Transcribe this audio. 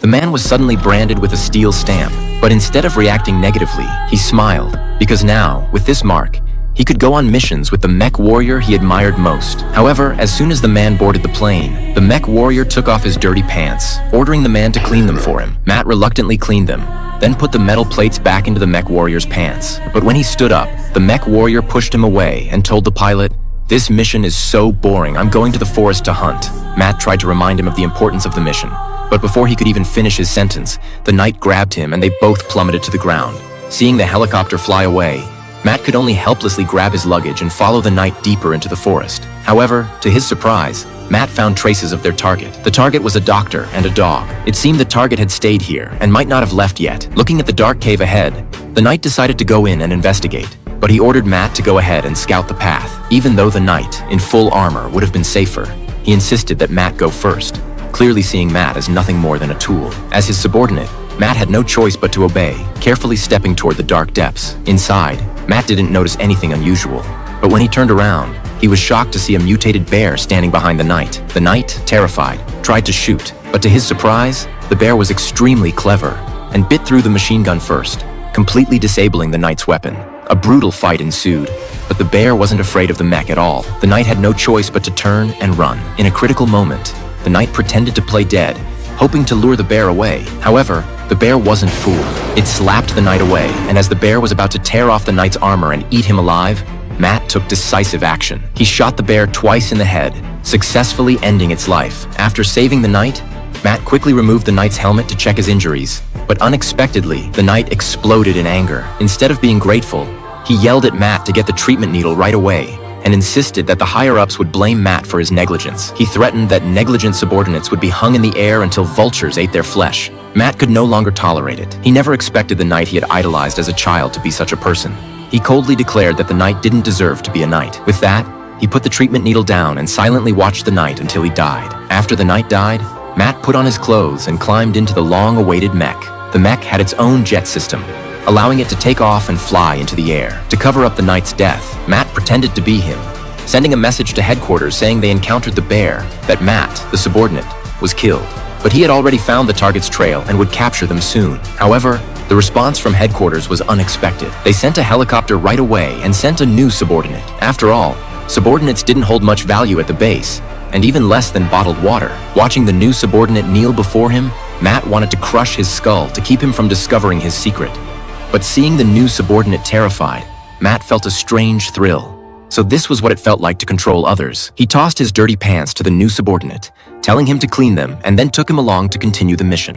The man was suddenly branded with a steel stamp, but instead of reacting negatively, he smiled, because now, with this mark, he could go on missions with the mech warrior he admired most. However, as soon as the man boarded the plane, the mech warrior took off his dirty pants, ordering the man to clean them for him. Matt reluctantly cleaned them, then put the metal plates back into the mech warrior's pants. But when he stood up, the mech warrior pushed him away and told the pilot, "This mission is so boring, I'm going to the forest to hunt." Matt tried to remind him of the importance of the mission, but before he could even finish his sentence, the knight grabbed him and they both plummeted to the ground. Seeing the helicopter fly away, Matt could only helplessly grab his luggage and follow the knight deeper into the forest. However, to his surprise, Matt found traces of their target. The target was a doctor and a dog. It seemed the target had stayed here and might not have left yet. Looking at the dark cave ahead, the knight decided to go in and investigate, but he ordered Matt to go ahead and scout the path. Even though the knight, in full armor, would have been safer, he insisted that Matt go first, clearly seeing Matt as nothing more than a tool. As his subordinate, Matt had no choice but to obey, carefully stepping toward the dark depths. Inside, Matt didn't notice anything unusual, but when he turned around, he was shocked to see a mutated bear standing behind the knight. The knight, terrified, tried to shoot, but to his surprise, the bear was extremely clever and bit through the machine gun first, completely disabling the knight's weapon. A brutal fight ensued, but the bear wasn't afraid of the mech at all. The knight had no choice but to turn and run. In a critical moment, the knight pretended to play dead, hoping to lure the bear away. However, the bear wasn't fooled. It slapped the knight away, and as the bear was about to tear off the knight's armor and eat him alive, Matt took decisive action. He shot the bear twice in the head, successfully ending its life. After saving the knight, Matt quickly removed the knight's helmet to check his injuries, but unexpectedly, the knight exploded in anger. Instead of being grateful, he yelled at Matt to get the treatment needle right away, and insisted that the higher-ups would blame Matt for his negligence. He threatened that negligent subordinates would be hung in the air until vultures ate their flesh. Matt could no longer tolerate it. He never expected the knight he had idolized as a child to be such a person. He coldly declared that the knight didn't deserve to be a knight. With that, he put the treatment needle down and silently watched the knight until he died. After the knight died, Matt put on his clothes and climbed into the long-awaited mech. The mech had its own jet system, allowing it to take off and fly into the air. To cover up the knight's death, Matt pretended to be him, sending a message to headquarters saying they encountered the bear, that Matt, the subordinate, was killed. But he had already found the target's trail and would capture them soon. However, the response from headquarters was unexpected. They sent a helicopter right away and sent a new subordinate. After all, subordinates didn't hold much value at the base, and even less than bottled water. Watching the new subordinate kneel before him, Matt wanted to crush his skull to keep him from discovering his secret. But seeing the new subordinate terrified, Matt felt a strange thrill. So this was what it felt like to control others. He tossed his dirty pants to the new subordinate, telling him to clean them, and then took him along to continue the mission.